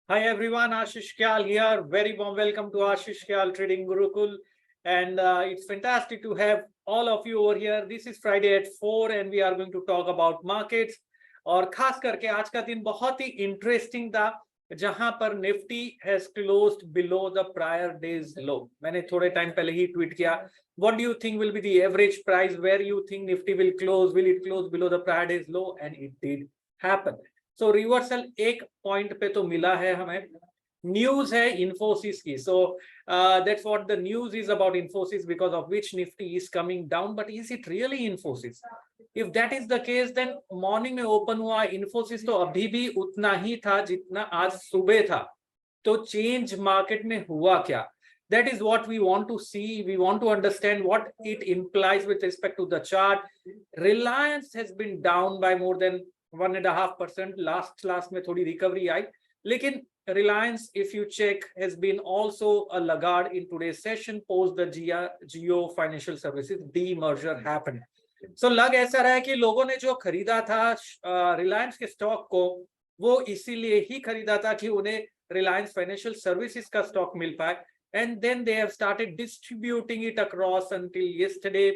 Hi everyone, Ashish Kyal here. Very warm welcome to Ashish Kyal Trading Gurukul. And it's fantastic to have all of you over here. This is Friday at 4 and we are going to talk about markets. और खास करके आज का दिन बहुत ही interesting था जहां पर Nifty has closed below the prior day's low. मैंने थोड़े टाइम पहले ही ट्वीट किया, what do you think will be the average price, where you think Nifty will it close below the prior day's low, and it did happen. So reversal एक point पे तो मिला है हमें. न्यूज है इन्फोसिस की. So that's what the news is about Infosys, because of which Nifty is coming down. But is it really Infosys? If that is the case, then morning में open हुआ इन्फोसिस तो अभी भी उतना ही था जितना आज सुबह था. तो चेंज मार्केट में हुआ क्या? That is what we want to see. We want to understand what it implies with respect to the chart. Reliance has been down by more than 1.5%. Last में थोड़ी recovery आई, लेकिन Reliance, if you check, has been also a laggard in today's session post the Jio Financial Services demerger happened. So लग ऐसा रहा है कि लोगों ने जो खरीदा था रिलायंस के स्टॉक को, वो इसीलिए ही खरीदा था कि उन्हें रिलायंस फाइनेंशियल सर्विसेज का स्टॉक मिल पाए. And then they have started distributing it across until yesterday,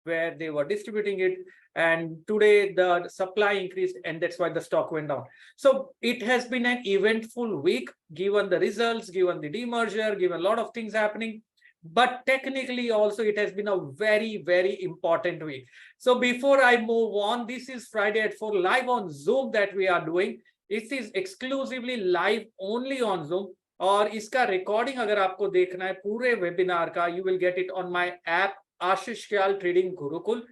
where they were distributing it, and today the supply increased, and that's why the stock went down. So it has been an eventful week, given the results, given the demerger, given a lot of things happening. But technically also it has been a very important week. So before I move on, this is Friday at 4 live on Zoom that we are doing. This is exclusively live only on Zoom. और इसका recording अगर आपको देखना है पूरे webinar का, you will get it on my app Ashish Kyal trading Gurukul.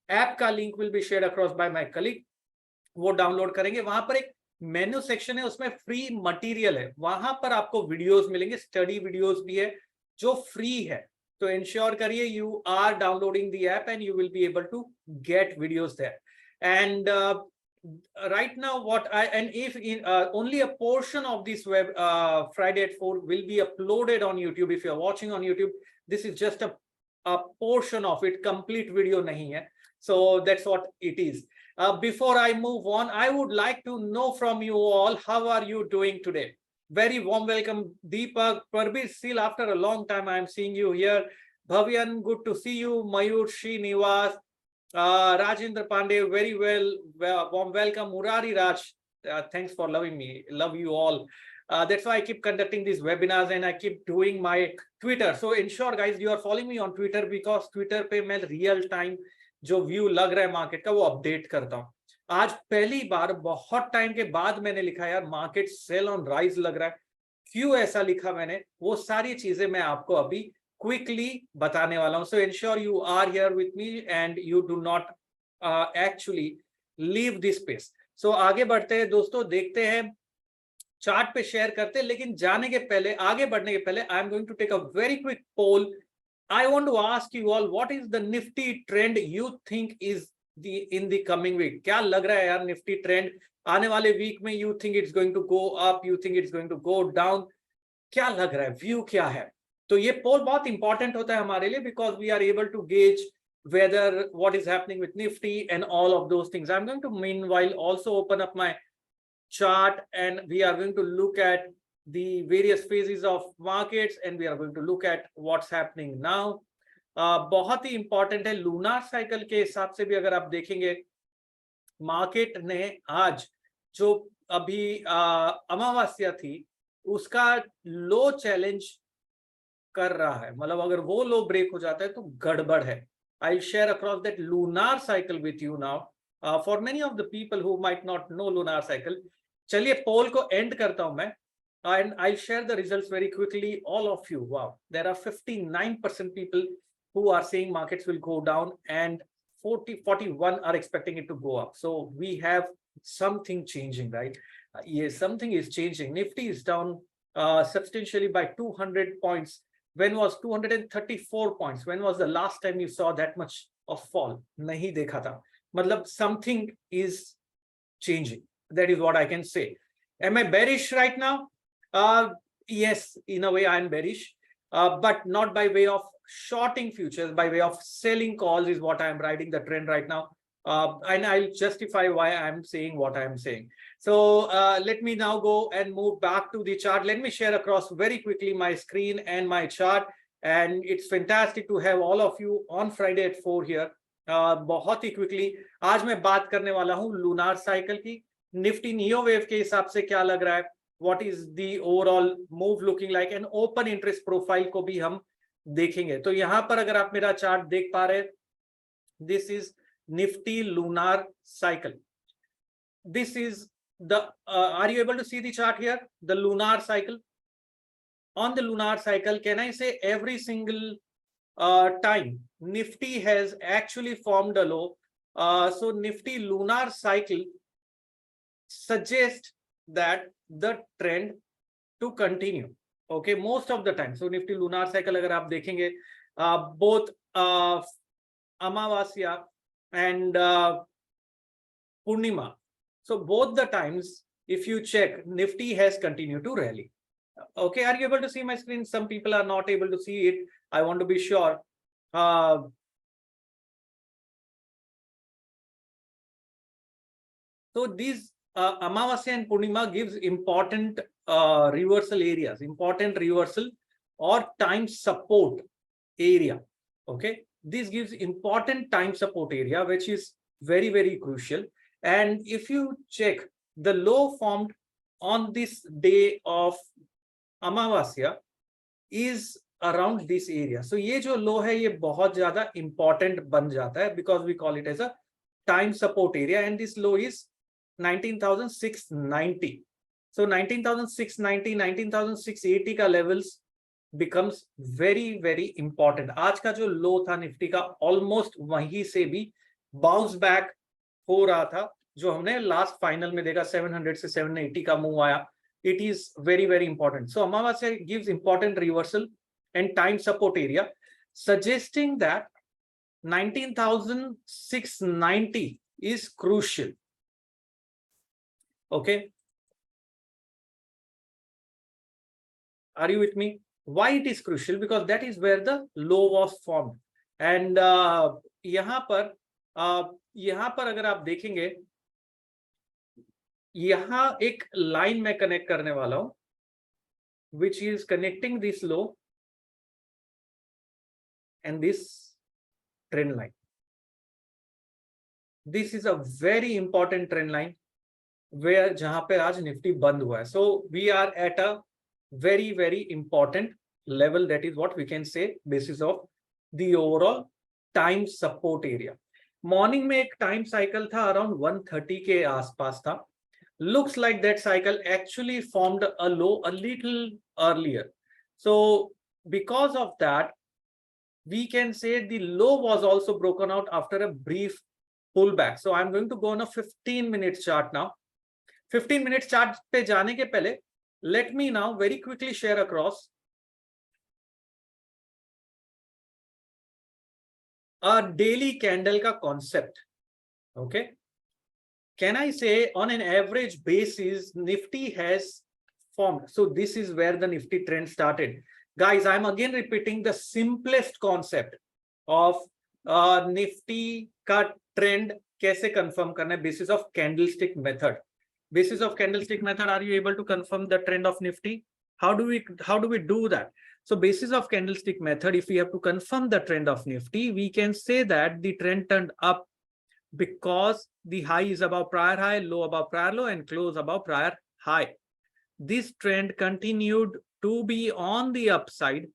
App का link will be shared across by my colleague. वो डाउनलोड करेंगे. वहां पर एक मेन्यू सेक्शन है, उसमें फ्री मटेरियल है. वहां पर आपको वीडियोस मिलेंगे, स्टडी वीडियोस भी है जो फ्री है. तो इंश्योर करिए you are downloading the app and you will be able to get videos there. And right now if only a portion of this web Friday at 4 will be uploaded on YouTube. If you're watching on YouTube, this is just a portion of it, complete video nahi hai. So that's what it is. Before I move on, I would like to know from you all, how are you doing today? Very warm welcome Deepak, Parvir, still after a long time I am seeing you here. Bhavyan, good to see you. Mayur, Srinivas, Rajendra Pandey, very well, warm welcome. Murari Raj, thanks for loving me, love you all. That's why I keep conducting these webinars and I keep doing my Twitter. So ensure guys you are following me on Twitter, because Twitter पे मैं real time जो view लग रहा है market का वो update करता हूँ. आज पहली बार बहुत टाइम के बाद मैंने लिखा यार मार्केट सेल ऑन राइज लग रहा है. क्यों ऐसा लिखा मैंने, वो सारी चीजें मैं आपको अभी क्विकली बताने वाला हूं. So ensure you are here with me and you do not actually leave this space. So आगे बढ़ते हैं दोस्तों, देखते हैं चार्ट पे शेयर करते हैं. लेकिन जाने के पहले, आगे बढ़ने के पहले, I am going to take a very quick poll. I want to ask you all, what is the Nifty trend you think is in the coming week? क्या लग रहा है यार निफ्टी ट्रेंड आने वाले वीक में? You think it's going to go up, you think it's going to go down? क्या लग रहा है, व्यू क्या है? तो ये पोल बहुत इंपॉर्टेंट होता है हमारे लिए, because we are able to gauge whether what is happening with Nifty and all of those things. I'm going to meanwhile also open up my chart and we are going to look at the various phases of markets and we are going to look at what's happening now. बहुत ही important है. Lunar cycle के हिसाब से भी अगर आप देखेंगे, market ने आज जो अभी अमावस्या थी उसका लो चैलेंज कर रहा है. मतलब अगर वो लो ब्रेक हो जाता है तो गड़बड़ है. I'll share across that lunar cycle with you now. For many of the people who might not know lunar cycle, चलिए पोल को एंड करता हूं मैं and I'll share the results very quickly. All of you, wow, there are 59% people who are saying markets will go down and 41 are expecting it to go up. So we have something changing, right? Yes, something is changing. Nifty is down substantially by 200 points. When was 234 points? When was the last time you saw that much of fall? नहीं देखा था. मतलब something is changing. That is what I can say. Am I bearish right now? Yes, in a way I am bearish, but not by way of shorting futures, by way of selling calls is what I am riding the trend right now. and I'll justify why I'm saying what I'm saying. So let me now go and move back to the chart. Let me share across very quickly my screen and my chart. And it's fantastic to have all of you on Friday at 4 here. बहुत ही quickly आज मैं बात करने वाला हूँ lunar cycle की, Nifty neo wave के हिसाब से क्या लग रहा है, what is the overall move looking like, and open interest profile को भी हम देखेंगे. तो यहाँ पर अगर आप मेरा चार्ट देख पा रहे, this is Nifty lunar cycle. This is the are you able to see the chart here, the lunar cycle? On the lunar cycle, can I say every single time Nifty has actually formed a low? So Nifty lunar cycle suggests that the trend to continue. Okay, most of the time. So Nifty lunar cycle अगर आप देखेंगे, both Amavasya and Purnima. So both the times, if you check, Nifty has continued to rally. Okay, are you able to see my screen? Some people are not able to see it. I want to be sure. So these Amavasya and Purnima gives important reversal areas, important reversal or time support area. Okay, this gives important time support area, which is very, very crucial. And if you check, the low formed on this day of Amavasya is around this area. So ये जो low है ये बहुत ज़्यादा important बन जाता है, because we call it as a time support area, and this low is 19,690. So 19,690, 19,680 का levels becomes very, very important. आज का जो low था निफ्टी का almost वहीं से भी bounce back हो रहा था, जो हमने लास्ट फाइनल में देखा 700 से 780 का मूव आया. It is very, very important. So Amavasya gives important reversal and time support area, suggesting that 19,690 is crucial. Okay, are you with me? Why it is crucial? Because that is where the low was formed. And यहाँ पर अगर आप देखेंगे, यहाँ एक line में connect करने वाला हूं, which is connecting this low and this trend line. This is a very important trend line where जहां पे आज निफ्टी बंद हुआ है. So we are at a very, very important level. That is what we can say basis of the overall time support area. Morning में एक time cycle था around 130 के आसपास था. Looks like that cycle actually formed a low a little earlier. So because of that, we can say the low was also broken out after a brief pullback. So I'm going to go on a 15-minute chart now. 15-minute chart पे जाने के पहले, let me now very quickly share across a daily candle का concept. Okay, can I say on an average basis Nifty has formed? So this is where the Nifty trend started. Guys, I'm again repeating the simplest concept of Nifty का trend कैसे confirm करना है, basis of candlestick method. Basis of candlestick method, are you able to confirm the trend of Nifty? How do we do that? So basis of candlestick method, if we have to confirm the trend of Nifty, we can say that the trend turned up because the high is above prior high, low above prior low, and close above prior high. This trend continued to be on the upside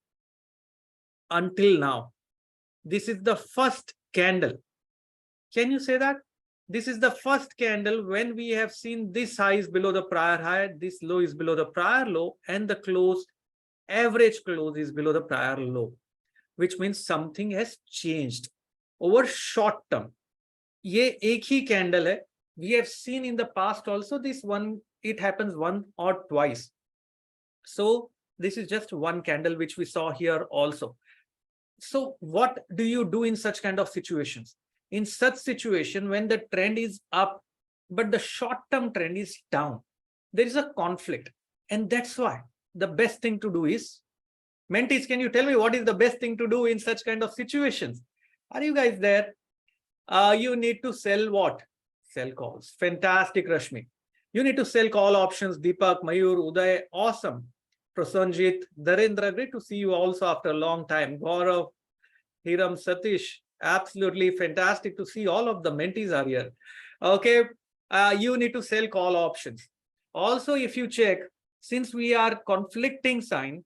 until now. This is the first candle. Can you say that? This is the first candle when we have seen this high is below the prior high, this low is below the prior low, and the close, average close is below the prior low, which means something has changed over short term. ये एक ही candle है. We have seen in the past also this one, it happens one or twice. So this is just one candle which we saw here also. So what do you do in such kind of situations? In such situation, when the trend is up, but the short-term trend is down, there is a conflict. And that's why the best thing to do is, mentees, can you tell me what is the best thing to do in such kind of situations? Are you guys there? You need to sell what? Sell calls. Fantastic, Rashmi. You need to sell call options. Deepak, Mayur, Uday, awesome. Prasanjit, Darendra, great to see you also after a long time. Gaurav, Hiram, Satish, absolutely fantastic to see all of the mentees are here. Okay, you need to sell call options. Also, if you check, since we are conflicting sign,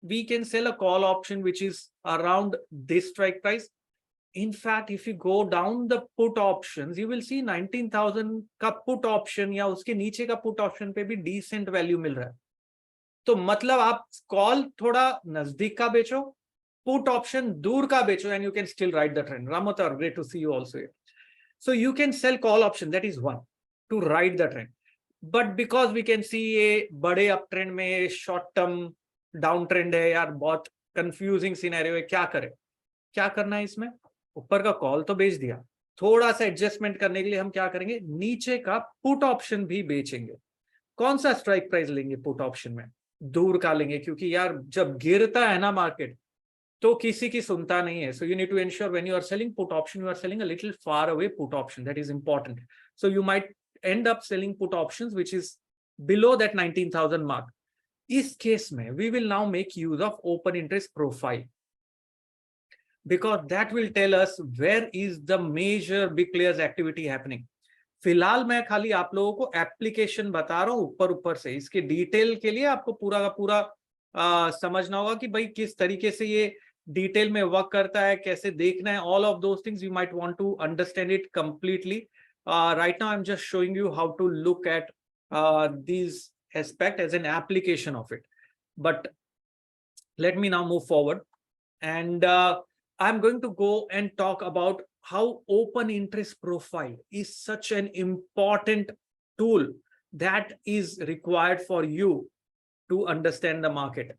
we can sell a call option which is around this strike price. In fact, if you go down the put options, you will see 19,000 का put option या उसके नीचे का put option पे भी decent value मिल रहा है. तो मतलब आप call थोड़ा नजदीक का बेचो, put option दूर का बेचो, and you can still ride the trend. Ramotar, great to see you also here. So you can sell call option, that is one, to ride the trend. But because we can see a बड़े uptrend में short term downtrend है यार, बहुत confusing scenario है, क्या करें? क्या करना है इसमें? ऊपर का कॉल तो बेच दिया, थोड़ा सा एडजस्टमेंट करने के लिए हम क्या करेंगे, नीचे का पुट ऑप्शन भी बेचेंगे. कौन सा स्ट्राइक प्राइस लेंगे पुट ऑप्शन में? दूर का लेंगे, क्योंकि यार जब गिरता है ना मार्केट तो किसी की सुनता नहीं है. So you need to ensure when you are selling put option, you are selling a little far away put option. That is important. So you might end up selling put options which is below that 19,000 mark. इस case में we will now make use of open interest profile, because that will tell us where is the major big players activity happening. फिलहाल मैं खाली आप लोगों को application बता रहा हूं ऊपर से. इसके डिटेल के लिए आपको पूरा का पूरा समझना होगा कि भाई किस तरीके से ये डिटेल में वर्क करता है, कैसे देखना है. All of those things you might want to understand it completely. Right now I am just showing you how to look at this aspect as an application of it. But let me now move forward and I'm going to go and talk about how open interest profile is such an important tool that is required for you to understand the market.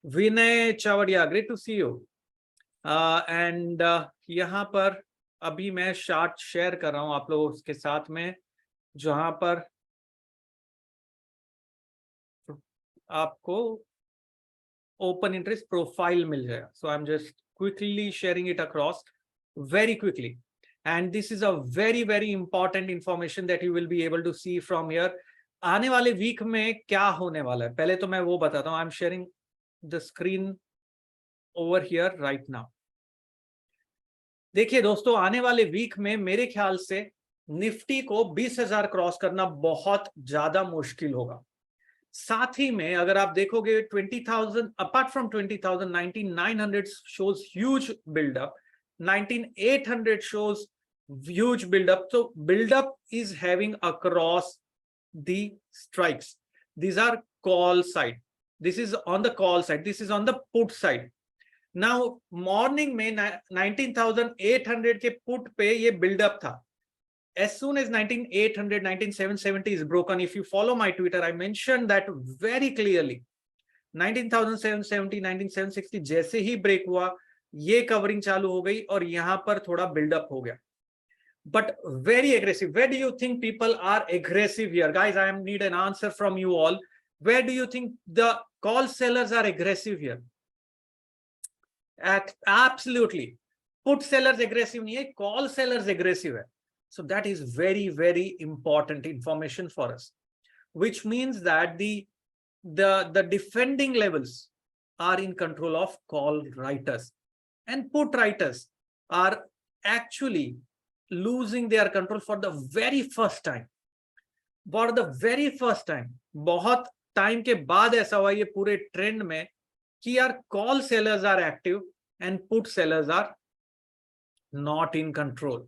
Vinay Chavadia, great to see you. And यहाँ पर अभी मैं chart share कर रहा हूँ आप लोगों के साथ में, जहां पर आपको open interest profile मिल जाएगा. So I'm just quickly sharing it across very quickly, and this is a very very important information that you will be able to see from here. आने वाले वीक में क्या होने वाला है पहले तो मैं वो बताता हूँ. I am sharing the screen over here right now. देखिए दोस्तों, आने वाले वीक में मेरे ख्याल से निफ्टी को 20,000 क्रॉस करना बहुत ज्यादा मुश्किल होगा. साथ ही में अगर आप देखोगे 20,000 apart from 20,000, 19,900 shows huge build-up, 19,800 shows huge build-up. So build-up is having across the strikes. These are call side. This is on the call side. This is on the put side. Now morning में 19,800 के put पे ये build-up था. As soon as 19,800, 19,770 is broken, if you follow my Twitter, I mentioned that very clearly. 19,770, 19,760 जैसे ही break हुआ, ये covering चालू हो गई और यहां पर थोड़ा बिल्डअप हो गया. But very aggressive. Where do you think people are aggressive here? Guys, I need an answer from you all. Where do you think the call sellers are aggressive here? Absolutely. Put sellers aggressive नहीं है, call sellers aggressive है. So that is very, very important information for us, which means that the defending levels are in control of call writers, and put writers are actually losing their control for the very first time. For the very first time, बहुत time के बाद ऐसा हुआ ये पूरे trend में कि यार call sellers are active and put sellers are not in control.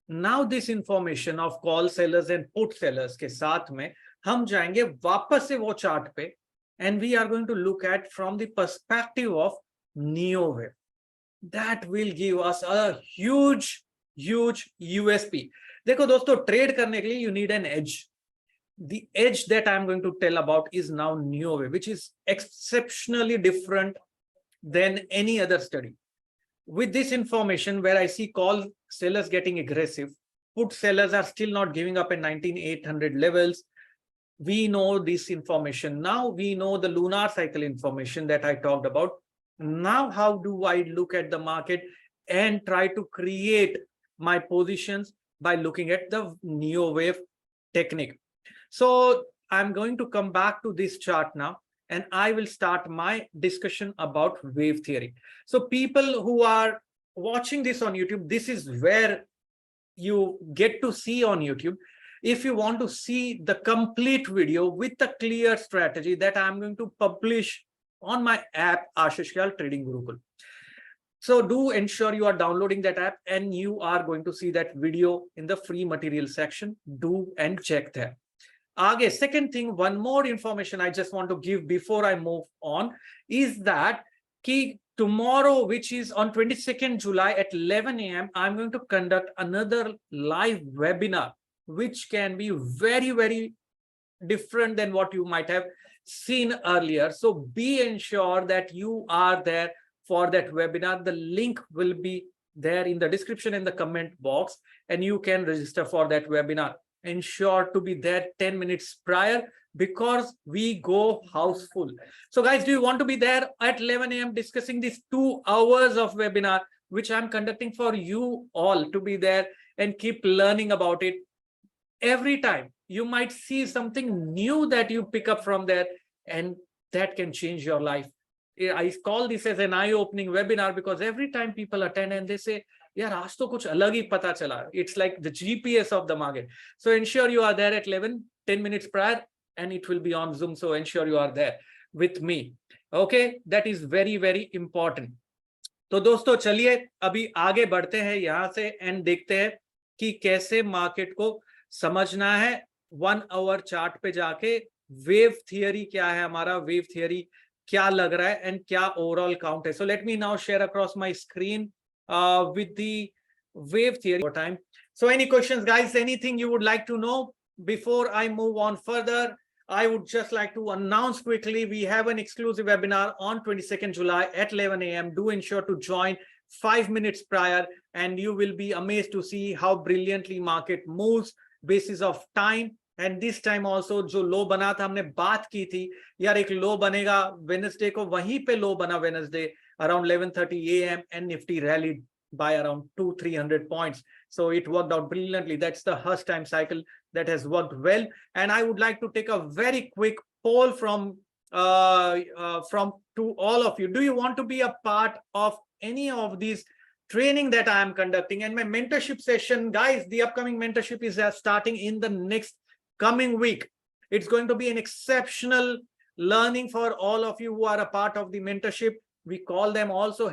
Now this information of call sellers and put sellers के साथ में हम जाएंगे वापस से वो चार्ट पे, and we are going to look at from the perspective of neo wave. That will give us a huge USP. देखो दोस्तों, ट्रेड करने के लिए you need an edge. The edge that I'm going to tell about is now neo wave, which is exceptionally different than any other study. With this information, where I see call sellers getting aggressive, put sellers are still not giving up at 19,800 levels. We know this information. Now we know the lunar cycle information that I talked about. Now, how do I look at the market and try to create my positions by looking at the neo wave technique. So I'm going to come back to this chart now, and I will start my discussion about wave theory. So people who are watching this on YouTube, this is where you get to see on YouTube. If you want to see the complete video with a clear strategy that I'm going to publish on my app, Ashish Kyal Trading Gurukul. So do ensure you are downloading that app, and you are going to see that video in the free material section. Do and check there. Again, second thing, one more information I just want to give before I move on is that tomorrow, which is on 22nd July at 11 a.m., I'm going to conduct another live webinar, which can be very, very different than what you might have seen earlier. So be ensured that you are there for that webinar. The link will be there in the description and the comment box, and you can register for that webinar. Ensure to be there 10 minutes prior, because we go houseful. So guys, do you want to be there at 11 a.m. discussing these 2 hours of webinar, which I'm conducting for you all to be there and keep learning about it? Every time you might see something new that you pick up from there, and that can change your life. I call this as an eye-opening webinar, because every time people attend and they say, yaar, aaj to kuch alag hi pata chala. It's like the GPS of the market. So ensure you are there at 11, 10 minutes prior, and it will be on Zoom. So ensure you are there with me. Okay, that is very, very important. तो दोस्तों चलिए अभी आगे बढ़ते हैं यहाँ से, and देखते हैं कि कैसे मार्केट को समझना है 1 आवर चार्ट पे जाके। वेव थियरी क्या है, हमारा वेव थियरी क्या लग रहा है, एंड क्या ओवरऑल काउंट है. So let me now share across my screen with the wave theory time. So any questions, guys? Anything you would like to know before I move on further? I would just like to announce quickly, we have an exclusive webinar on 22nd July at 11 a.m. Do ensure to join 5 minutes prior, and you will be amazed to see how brilliantly market moves basis of time. And this time also जो लो बना था, हमने बात की थी यार एक लो बनेगा वेडनेसडे को, वहीं पे लो बना Wednesday around 11:30 a.m. and Nifty rallied by around 200-300 points. So it worked out brilliantly. That's the Hush time cycle that has worked well. And I would like to take a very quick poll from to all of you. Do you want to be a part of any of these training that I am conducting? And my mentorship session, guys, the upcoming mentorship is starting in the next coming week. It's going to be an exceptional learning for all of you who are a part of the mentorship. We call them also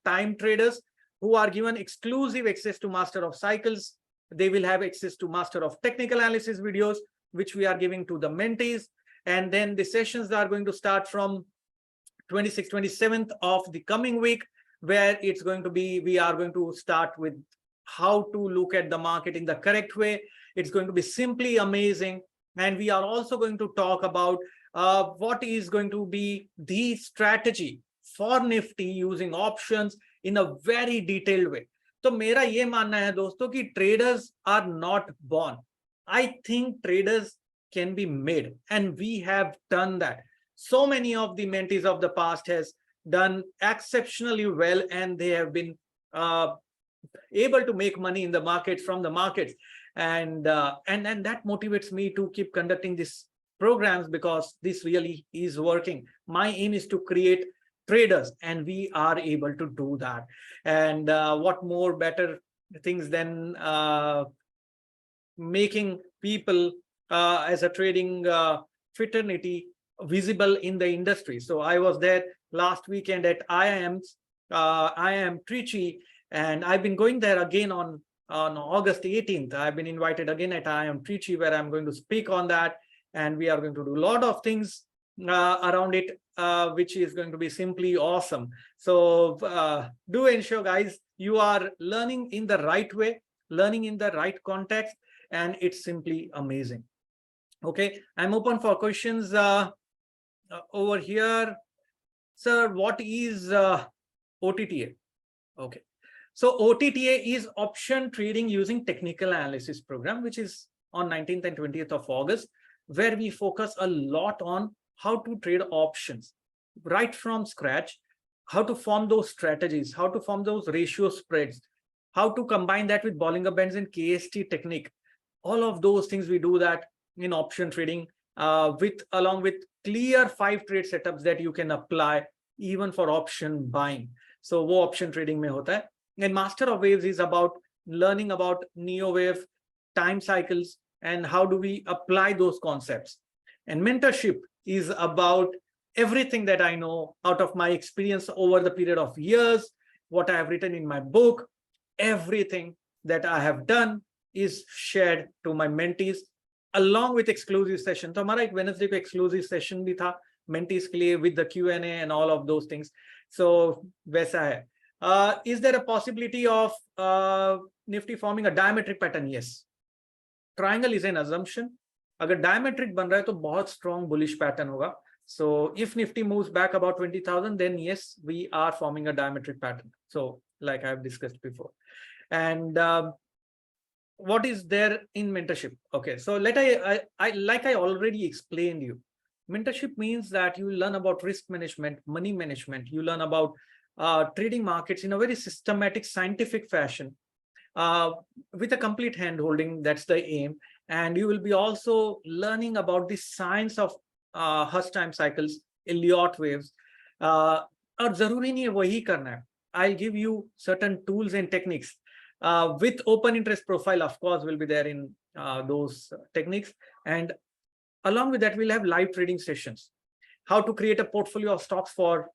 #time traders, who are given exclusive access to Master of Cycles. They will have access to Master of Technical Analysis videos, which we are giving to the mentees. And then the sessions are going to start from 26th, 27th of the coming week, where it's going to be, we are going to start with how to look at the market in the correct way. It's going to be simply amazing. And we are also going to talk about what is going to be the strategy for Nifty using options in a very detailed way. तो मेरा ये मानना है दोस्तों कि traders are not born. I think traders can be made, and we have done that. So many of the mentees of the past has done exceptionally well, and they have been able to make money in the market from the markets, and that motivates me to keep conducting these programs, because this really is working. My aim is to create traders, and we are able to do that. And what more better things than making people as a trading fraternity visible in the industry. So I was there last weekend at IIM Trichy, and I've been going there again on August 18th. I've been invited again at IIM Trichy, where I'm going to speak on that, and we are going to do a lot of things around it, which is going to be simply awesome. So do ensure, guys, you are learning in the right way, learning in the right context, and it's simply amazing. Okay, I'm open for questions over here. Sir, what is OTTA? Okay, so OTTA is option trading using technical analysis program, which is on 19th and 20th of August, where we focus a lot on how to trade options right from scratch, how to form those strategies, how to form those ratio spreads, how to combine that with Bollinger Bands and KST technique. All of those things we do that in option trading along with clear 5 trade setups that you can apply even for option buying. So wo option trading mein hota hai. And Master of Waves is about learning about neo wave, time cycles, and how do we apply those concepts. And mentorship is about everything that I know out of my experience over the period of years, what I have written in my book, everything that I have done is shared to my mentees along with exclusive session. So हमारा एक Wednesday को exclusive session भी था mentees के लिए with the Q&A and all of those things. So वैसा है. Is there a possibility of Nifty forming a diametric pattern? Yes. Triangle is an assumption. अगर diametric बन रहा है तो बहुत strong bullish pattern होगा. So if Nifty moves back about 20,000, then yes, we are forming a diametric pattern. So like I have discussed before. And what is there in mentorship? Okay, so like I already explained you, mentorship means that you learn about risk management, money management. You learn about trading markets in a very systematic, scientific fashion with a complete hand holding. That's the aim. And you will be also learning about the science of Hus time cycles, Elliott waves. और जरूरी नहीं है वही करना है. I'll give you certain tools and techniques. With open interest profile, of course, will be there in those techniques. And along with that, we'll have live trading sessions. How to create a portfolio of stocks for,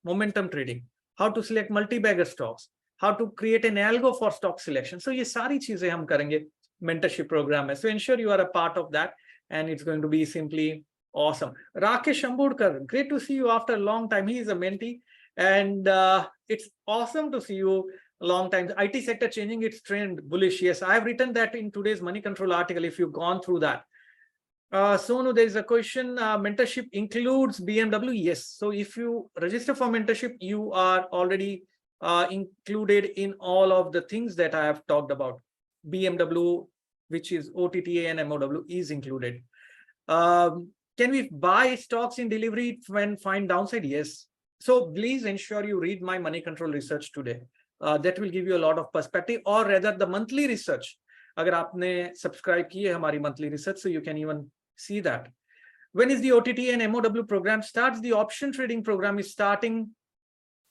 momentum trading. How to select multi-bagger stocks. How to create an algo for stock selection. So ये सारी चीजें हम करेंगे mentorship program में. So ensure you are a part of that, and it's going to be simply awesome. Rakesh Ambudkar, great to see you after a long time. He is a mentee, and it's awesome to see you. Long time. IT sector changing its trend bullish. Yes, I have written that in today's Money Control article if you've gone through that. Sonu, there is a question. Mentorship includes BMW? Yes. So if you register for mentorship, you are already included in all of the things that I have talked about. BMW, which is OTTA and MOW, is included. Can we buy stocks in delivery when find downside? Yes. So please ensure you read my Money Control research today. That will give you a lot of perspective, or rather the monthly research. अगर आपने subscribe की है हमारी monthly research, so you can even see that. When is the OTT and MOW program starts? The option trading program is starting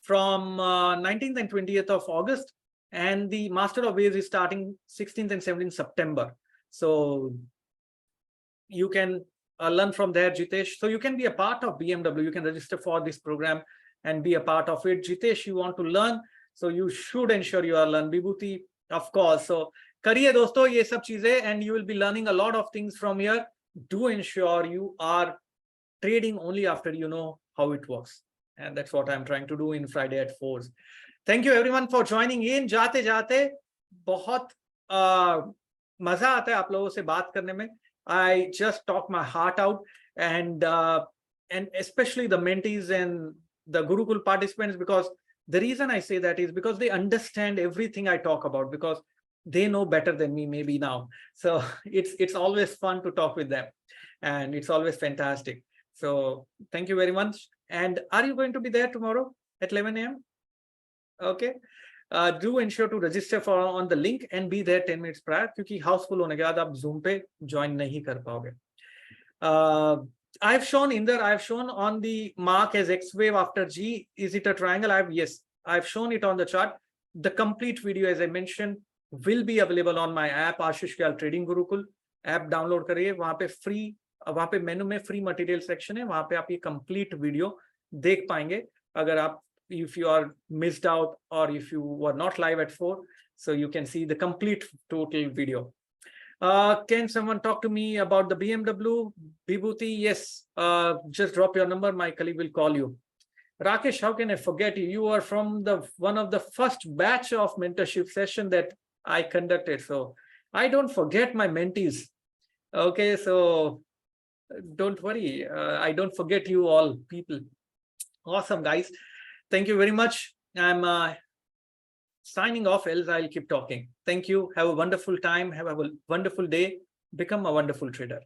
from 19th and 20th of August, and the Master of Waves is starting 16th and 17th September. So you can learn from there, Jitesh. So you can be a part of BMW. You can register for this program and be a part of it. Jitesh, you want to learn? So you should ensure you are learn. Vibhuti, of course. So kariye dosto ye sab cheeze, and you will be learning a lot of things from here. Do ensure you are trading only after you know how it works. And that's what I'm trying to do in Friday at 4. Thank you everyone for joining in. जाते जाते बहुत मजा आता है आप लोगों से बात करने में. I just talk my heart out, and especially the mentees and the Gurukul participants, because the reason I say that is because they understand everything I talk about, because they know better than me maybe now. So it's always fun to talk with them, and it's always fantastic. So thank you very much. And are you going to be there tomorrow at 11 a.m.? Okay. Do ensure to register on the link and be there 10 minutes prior, क्योंकि houseful होने के बाद आप Zoom पे join नहीं कर पाओगे. I've shown on the mark as X wave after G. Is it a triangle? Yes, I've shown it on the chart. The complete video, as I mentioned, will be available on my app, Ashish Kyal Trading Gurukul. App download करिए, वहाँ पे free, वहाँ पे मेनू में free material section है, वहाँ पे आप ये complete video देख पाएंगे. अगर आप, if you are missed out, or if you were not live at 4, so you can see the complete total video. Can someone talk to me about the BMW? Vibhuti, yes. Just drop your number. My colleague will call you. Rakesh, how can I forget you? You are from one of the first batch of mentorship session that I conducted. So I don't forget my mentees. Okay, so don't worry. I don't forget you all people. Awesome, guys. Thank you very much. I'm signing off, else I'll keep talking. Thank you. Have a wonderful time. Have a wonderful day. Become a wonderful trader.